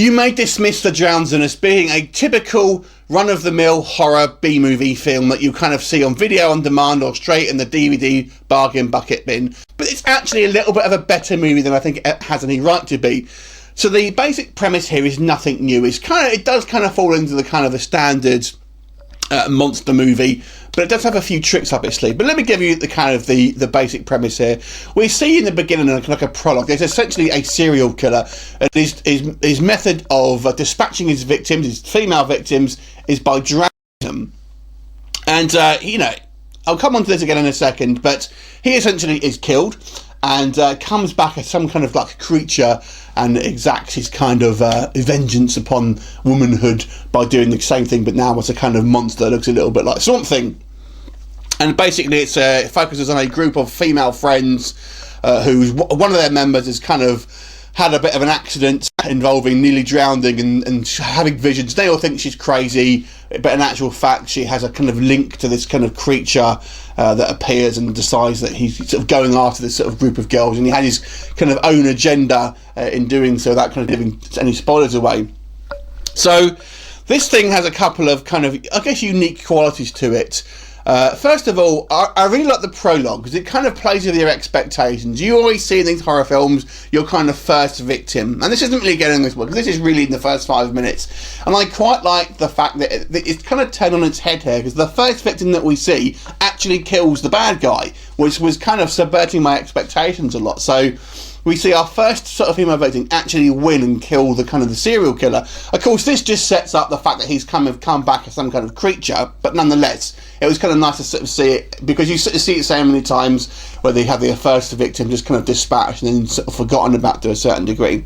You may dismiss The Drownsman as being a typical run-of-the-mill horror B-movie film that you kind of see on video on demand or straight in the DVD bargain bucket bin, but it's actually a little bit of a better movie than I think it has any right to be. So the basic premise here is nothing new. It does kind of fall into the standard monster movie, but it does have a few tricks up its sleeve. But let me give you the basic premise here. We see in the beginning, like a prologue, there's essentially a serial killer, and his method of dispatching his victims, his female victims, is by drowning them. And I'll come on to this again in a second, but he essentially is killed and comes back as some kind of like creature and exacts his kind of vengeance upon womanhood by doing the same thing, but now as a kind of monster that looks a little bit like Swamp Thing. And basically it focuses on a group of female friends who one of their members has kind of had a bit of an accident involving nearly drowning and having visions. They all think she's crazy, but in actual fact she has a kind of link to this kind of creature that appears and decides that he's sort of going after this sort of group of girls, and he had his kind of own agenda in doing so, without kind of giving any spoilers away. So this thing has a couple of kind of, I guess, unique qualities to it. First of all, I really like the prologue because it kind of plays with your expectations. You always see in these horror films your kind of first victim, and this isn't really getting this one because this is really in the first 5 minutes. And I quite like the fact that it's kind of turned on its head here, because the first victim that we see actually kills the bad guy, which was kind of subverting my expectations a lot. So we see our first sort of female victim actually win and kill the kind of the serial killer. Of course, this just sets up the fact that he's come back as some kind of creature, but nonetheless, it was kind of nice to sort of see it, because you sort of see it so many times where they have their first victim just kind of dispatched and then sort of forgotten about to a certain degree.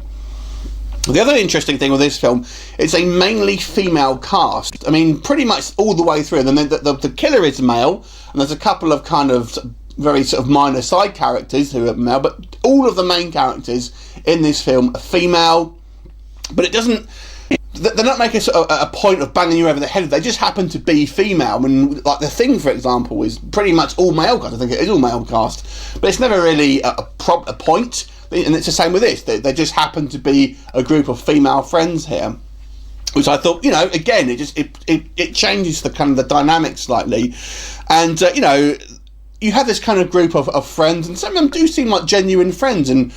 The other interesting thing with this film, it's a mainly female cast. I mean, pretty much all the way through. And then the killer is male, and there's a couple of kind of very sort of minor side characters who are male, but all of the main characters in this film are female. But it doesn't, they're not making a point of banging you over the head. They just happen to be female. I mean, like The Thing, for example, is pretty much all male cast. I think it is all male cast, but it's never really a point. And it's the same with this. They just happen to be a group of female friends here, which I thought, again, it changes the kind of the dynamic slightly. And you have this kind of group of friends, and some of them do seem like genuine friends. And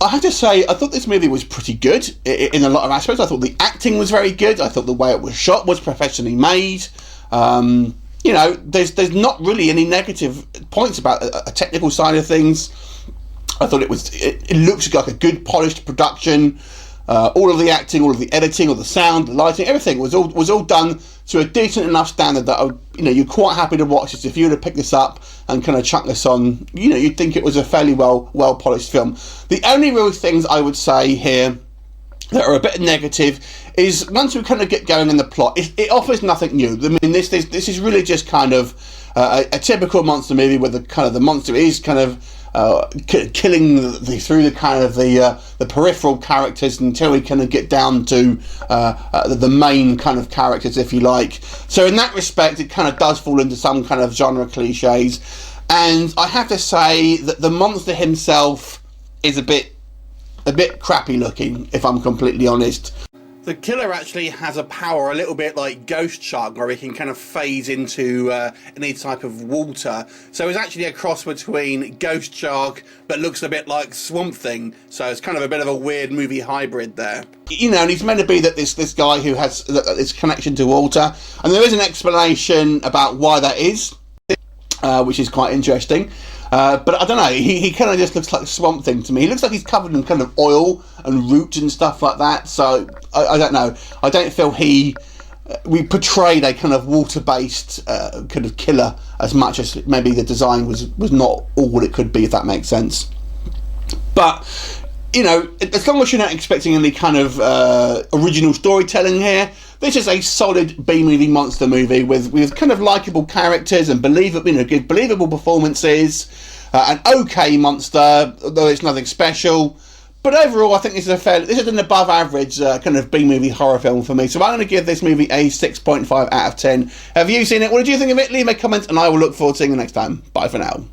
I have to say, I thought this movie was pretty good in a lot of aspects. I thought the acting was very good. I thought the way it was shot was professionally made. There's not really any negative points about a technical side of things. I thought it looks like a good polished production. All of the acting, all of the editing, all the sound, the lighting, everything was all done to a decent enough standard that you're quite happy to watch this. If you were to pick this up and kind of chuck this on, you'd think it was a fairly well polished film. The only real things I would say here that are a bit negative is once we kind of get going in the plot, it offers nothing new. I mean, this is really just kind of a typical monster movie where the monster is kind of killing through the kind of the peripheral characters until we kind of get down to the main kind of characters, if you like. So in that respect, it kind of does fall into some kind of genre cliches. And I have to say that the monster himself is a bit crappy looking, if I'm completely honest. The killer actually has a power a little bit like Ghost Shark, where he can kind of phase into any type of water. So it's actually a cross between Ghost Shark, but looks a bit like Swamp Thing. So it's kind of a bit of a weird movie hybrid there. And he's meant to be that this guy who has this connection to water. And there is an explanation about why that is, which is quite interesting. But I don't know, he kind of just looks like a Swamp Thing to me. He looks like he's covered in kind of oil and roots and stuff like that. So I don't know. I don't feel we portrayed a kind of water-based kind of killer as much as maybe the design was not all it could be, if that makes sense. But as long as you're not expecting any kind of original storytelling here, this is a solid B-movie monster movie with kind of likeable characters and good believable performances. An okay monster, though it's nothing special. But overall, I think this is an above average kind of B-movie horror film for me. So I'm going to give this movie a 6.5 out of 10. Have you seen it? What did you think of it? Leave a comment and I will look forward to seeing you next time. Bye for now.